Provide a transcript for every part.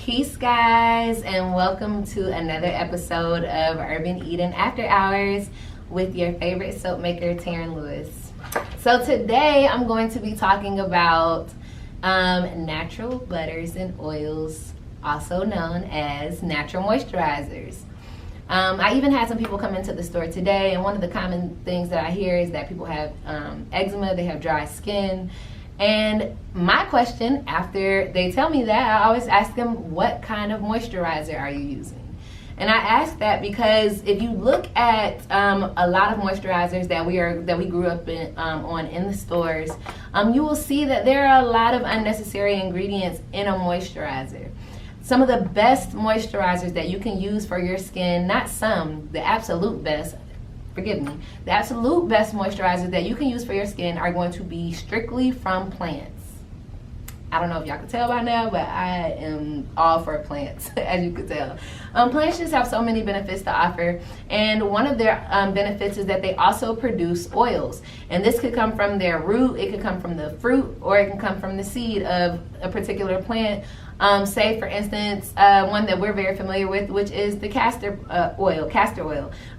Peace, guys, and welcome to another episode of Urban Eden After Hours with your favorite soap maker, Taryn Lewis. So today I'm going to be talking about natural butters and oils, also known as natural moisturizers. I even had some people come into the store today, and one of the common things that I hear is that people have eczema, they have dry skin. And my question after they tell me that, I always ask them, what kind of moisturizer are you using? And I ask that because if you look at a lot of moisturizers that we grew up on in the stores, you will see that there are a lot of unnecessary ingredients in a moisturizer. Some of the best moisturizers that you can use for your skin, not some, the absolute best, the absolute best moisturizers that you can use for your skin are going to be strictly from plants. I don't know if y'all can tell by now, but I am all for plants, as you can tell. Plants just have so many benefits to offer, and one of their benefits is that they also produce oils. And this could come from their root, it could come from the fruit, or it can come from the seed of a particular plant. Say, for instance, one that we're very familiar with, which is the castor oil.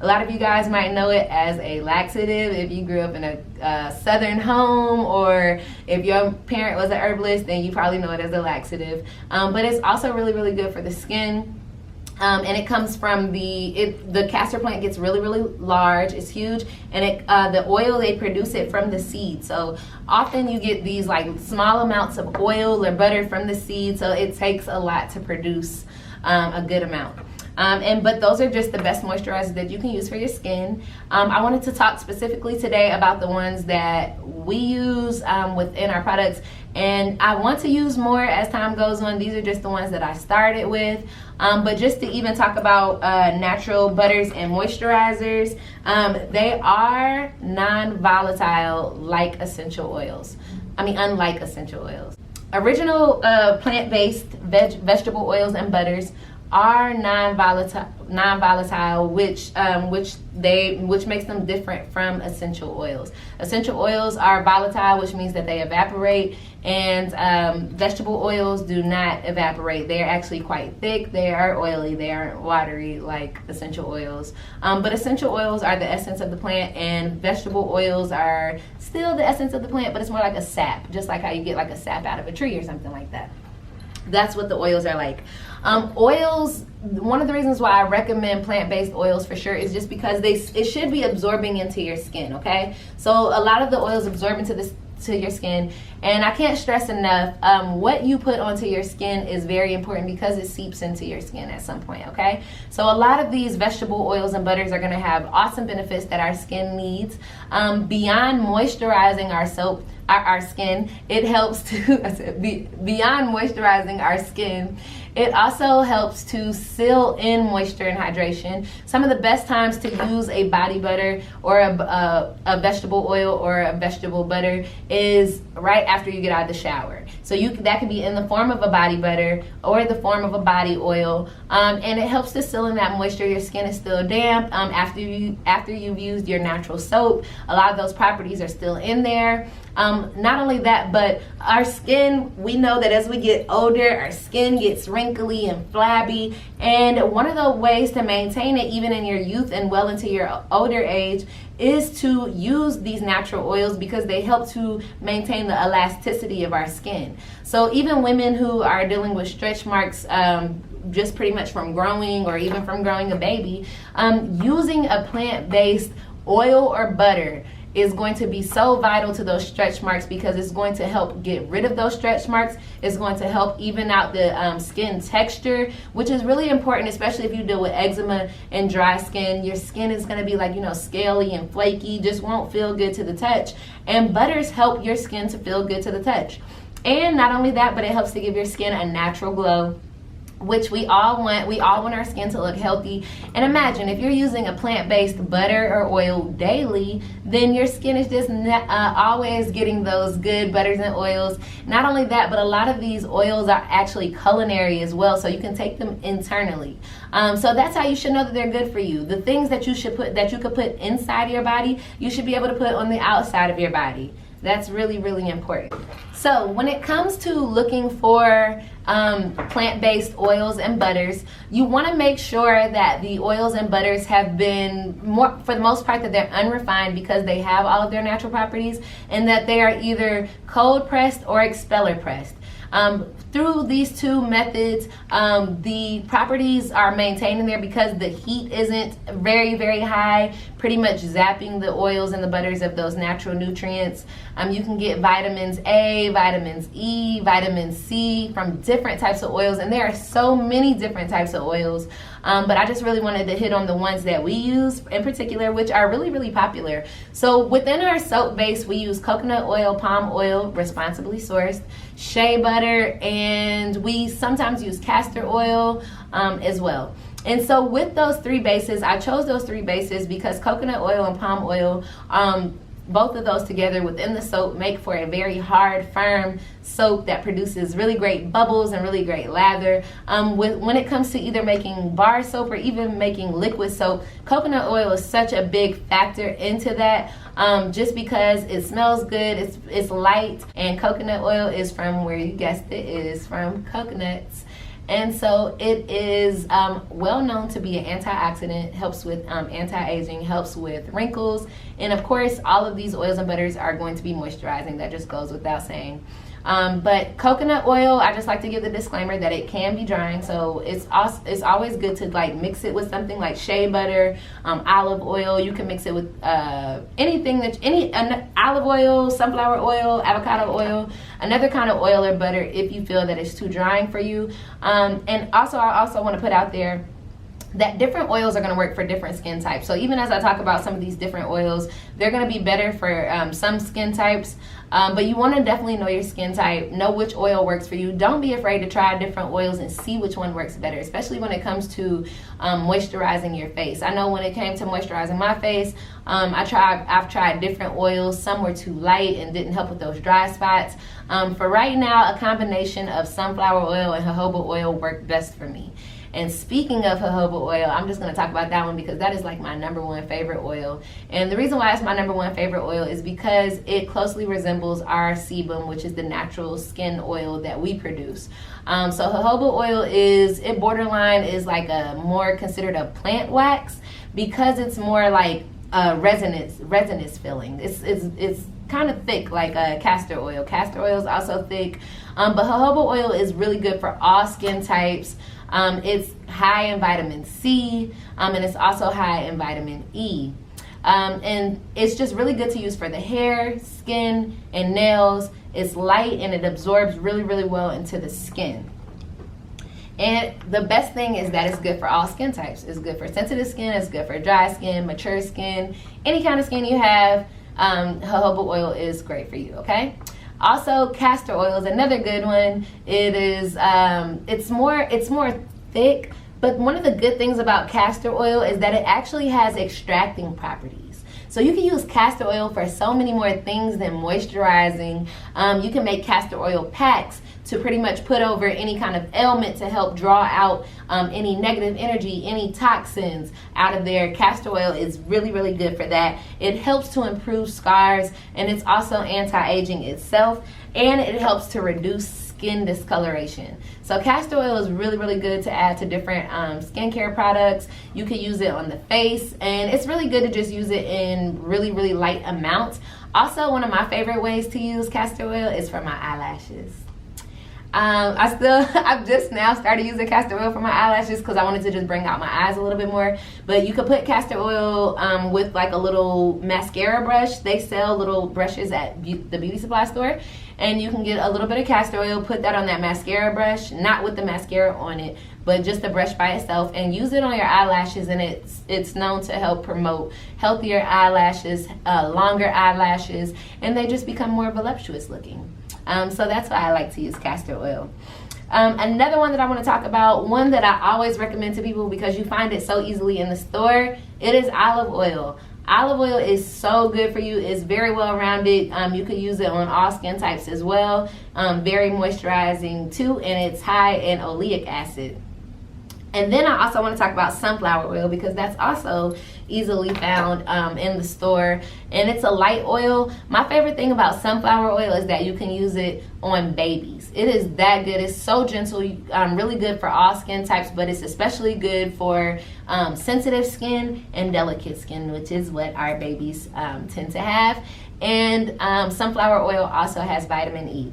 A lot of you guys might know it as a laxative if you grew up in a southern home, or if your parent was an herbalist, then you probably know it as a laxative. But it's also really, really good for the skin. And it comes from the castor plant gets really, really large. It's huge, and the oil, they produce it from the seed. So often you get these like small amounts of oil or butter from the seed. So it takes a lot to produce a good amount. But those are just the best moisturizers that you can use for your skin. I wanted to talk specifically today about the ones that we use within our products, and I want to use more as time goes on. These are just the ones that I started with. But just to even talk about natural butters and moisturizers, they are non-volatile like essential oils. Unlike essential oils. Original plant-based vegetable oils and butters are non-volatile, which makes them different from essential oils. Essential oils are volatile, which means that they evaporate, and vegetable oils do not evaporate. They're actually quite thick. They are oily. They aren't watery like essential oils. But essential oils are the essence of the plant, and vegetable oils are still the essence of the plant, but it's more like a sap, just like how you get like a sap out of a tree or something like that. That's what the oils are like. Oils, one of the reasons why I recommend plant-based oils for sure is just because it should be absorbing into your skin, okay? So a lot of the oils absorb into your skin, and I can't stress enough, what you put onto your skin is very important because it seeps into your skin at some point, okay? So a lot of these vegetable oils and butters are gonna have awesome benefits that our skin needs. Beyond moisturizing our skin, it helps to, beyond moisturizing our skin, it also helps to seal in moisture and hydration. Some of the best times to use a body butter or a vegetable oil or a vegetable butter is right after you get out of the shower. So that could be in the form of a body butter or the form of a body oil, and it helps to seal in that moisture. Your skin is still damp after you've used your natural soap. A lot of those properties are still in there. Not only that, but our skin, we know that as we get older, our skin gets wrinkly and flabby, and one of the ways to maintain it even in your youth and well into your older age is to use these natural oils because they help to maintain the elasticity of our skin. So even women who are dealing with stretch marks just pretty much from growing or even from growing a baby, using a plant-based oil or butter is going to be so vital to those stretch marks because it's going to help get rid of those stretch marks. It's going to help even out the skin texture, which is really important, especially if you deal with eczema and dry skin. Your skin is going to be like, scaly and flaky, just won't feel good to the touch. And butters help your skin to feel good to the touch. And not only that, but it helps to give your skin a natural glow, which we all want our skin to look healthy. And imagine if you're using a plant-based butter or oil daily, then your skin is just always getting those good butters and oils. Not only that, but a lot of these oils are actually culinary as well, so you can take them internally. So that's how you should know that they're good for you. The things that you could put inside your body, you should be able to put on the outside of your body. That's really, really important. So when it comes to looking for plant-based oils and butters, you want to make sure that the oils and butters have been, for the most part, that they're unrefined because they have all of their natural properties, and that they are either cold pressed or expeller pressed. Through these two methods, the properties are maintained in there because the heat isn't very, very high, pretty much zapping the oils and the butters of those natural nutrients. You can get vitamins A, vitamins E, vitamin C from different types of oils, and there are so many different types of oils. But I just really wanted to hit on the ones that we use in particular, which are really, really popular. So within our soap base, we use coconut oil, palm oil, responsibly sourced, shea butter, and we sometimes use castor oil as well. And so with those three bases, I chose those three bases because coconut oil and palm oil, both of those together within the soap make for a very hard, firm soap that produces really great bubbles and really great lather. When it comes to either making bar soap or even making liquid soap, coconut oil is such a big factor into that, just because it smells good, it's light, and coconut oil is from, where you guessed it, is from coconuts. And so it is well known to be an antioxidant, helps with anti-aging, helps with wrinkles, and of course all of these oils and butters are going to be moisturizing. That just goes without saying. But coconut oil, I just like to give the disclaimer that it can be drying, so it's always good to like mix it with something like shea butter, olive oil. You can mix it with anything olive oil, sunflower oil, avocado oil, another kind of oil or butter if you feel that it's too drying for you. And also, I also want to put out there that different oils are going to work for different skin types. So even as I talk about some of these different oils, they're going to be better for some skin types. But you want to definitely know your skin type, know which oil works for you. Don't be afraid to try different oils and see which one works better, especially when it comes to moisturizing your face. I know when it came to moisturizing my face, I've tried different oils. Some were too light and didn't help with those dry spots. For right now, a combination of sunflower oil and jojoba oil worked best for me. And speaking of jojoba oil, I'm just going to talk about that one because that is like my #1 favorite oil. And the reason why it's my #1 favorite oil is because it closely resembles our sebum, which is the natural skin oil that we produce. So jojoba oil is like a more considered a plant wax because it's more like resinous feeling. It's kind of thick like castor oil. Castor oil is also thick, but jojoba oil is really good for all skin types. It's high in vitamin C, and it's also high in vitamin E. And it's just really good to use for the hair, skin, and nails. It's light and it absorbs really, really well into the skin. And the best thing is that it's good for all skin types. It's good for sensitive skin, it's good for dry skin, mature skin, any kind of skin you have. Jojoba oil is great for you, okay? Also, castor oil is another good one. It is, it's more thick, but one of the good things about castor oil is that it actually has extracting properties. So you can use castor oil for so many more things than moisturizing. You can make castor oil packs to pretty much put over any kind of ailment to help draw out any negative energy, any toxins out of there. Castor oil is really, really good for that. It helps to improve scars, and it's also anti-aging itself, and it helps to reduce skin discoloration. So castor oil is really, really good to add to different skincare products. You can use it on the face, and it's really good to just use it in really, really light amounts. Also, one of my favorite ways to use castor oil is for my eyelashes. I've just now started using castor oil for my eyelashes because I wanted to just bring out my eyes a little bit more. But you could put castor oil with like a little mascara brush. They sell little brushes at the beauty supply store. And you can get a little bit of castor oil, put that on that mascara brush, not with the mascara on it, but just the brush by itself, and use it on your eyelashes. And it's known to help promote healthier eyelashes, longer eyelashes, and they just become more voluptuous looking. So that's why I like to use castor oil. Another one that I want to talk about, one that I always recommend to people because you find it so easily in the store, it is olive oil. Olive oil is so good for you. It's very well rounded. You could use it on all skin types as well. Very moisturizing too, and it's high in oleic acid. And then I also want to talk about sunflower oil, because that's also easily found in the store, and it's a light oil. My favorite thing about sunflower oil is that you can use it on babies. It is that good. It's so gentle, really good for all skin types, but it's especially good for sensitive skin and delicate skin, which is what our babies tend to have. And sunflower oil also has vitamin E.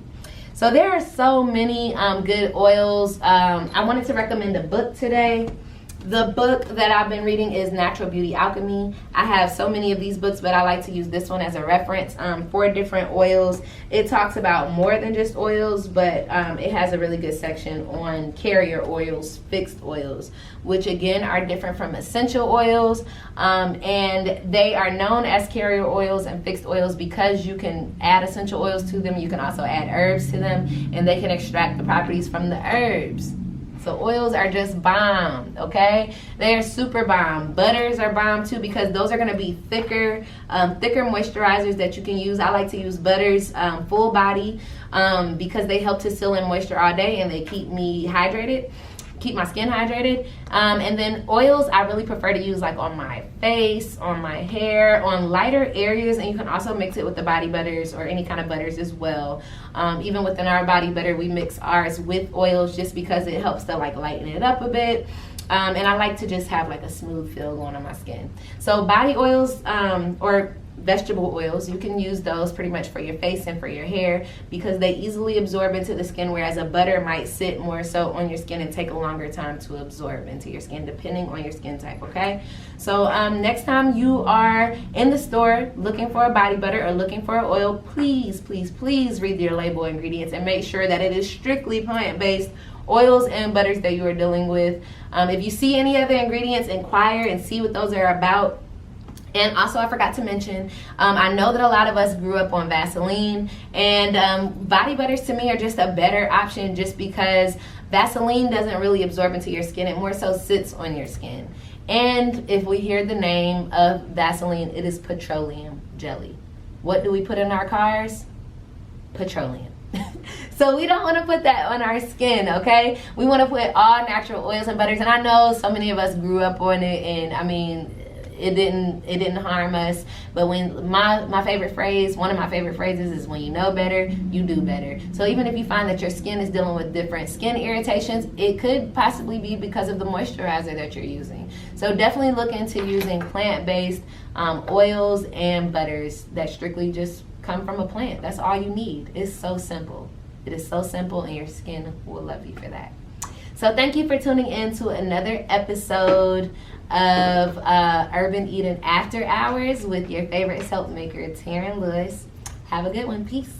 So there are so many good oils. I wanted to recommend a book today. The book that I've been reading is Natural Beauty Alchemy. I have so many of these books, but I like to use this one as a reference for different oils. It talks about more than just oils, but it has a really good section on carrier oils, fixed oils, which again are different from essential oils. And they are known as carrier oils and fixed oils because you can add essential oils to them. You can also add herbs to them, and they can extract the properties from the herbs. So oils are just bomb, okay? They are super bomb. Butters are bomb too, because those are gonna be thicker moisturizers that you can use. I like to use butters full body because they help to seal in moisture all day and they keep me hydrated, keep my skin hydrated. And then oils I really prefer to use like on my face, on my hair, on lighter areas, and you can also mix it with the body butters or any kind of butters as well. Even within our body butter, we mix ours with oils just because it helps to like lighten it up a bit. And I like to just have like a smooth feel going on my skin. So body oils or vegetable oils, you can use those pretty much for your face and for your hair because they easily absorb into the skin, whereas a butter might sit more so on your skin and take a longer time to absorb into your skin depending on your skin type, okay? So next time you are in the store looking for a body butter or looking for an oil, please, please, please read your label ingredients and make sure that it is strictly plant-based oils and butters that you are dealing with. If you see any other ingredients, inquire and see what those are about. And also, I forgot to mention, I know that a lot of us grew up on Vaseline, and body butters to me are just a better option just because Vaseline doesn't really absorb into your skin. It more so sits on your skin. And if we hear the name of Vaseline, it is petroleum jelly. What do we put in our cars? Petroleum. So we don't want to put that on our skin, okay? We want to put all natural oils and butters. And I know so many of us grew up on it, and I mean, it didn't harm us. But when my favorite phrase, one of my favorite phrases is, when you know better, you do better. So even if you find that your skin is dealing with different skin irritations, it could possibly be because of the moisturizer that you're using. So definitely look into using plant-based oils and butters that strictly just come from a plant. That's all you need. It's so simple. It is so simple, and your skin will love you for that. So thank you for tuning in to another episode of Urban Eden After Hours with your favorite soap maker, Taryn Lewis. Have a good one. Peace.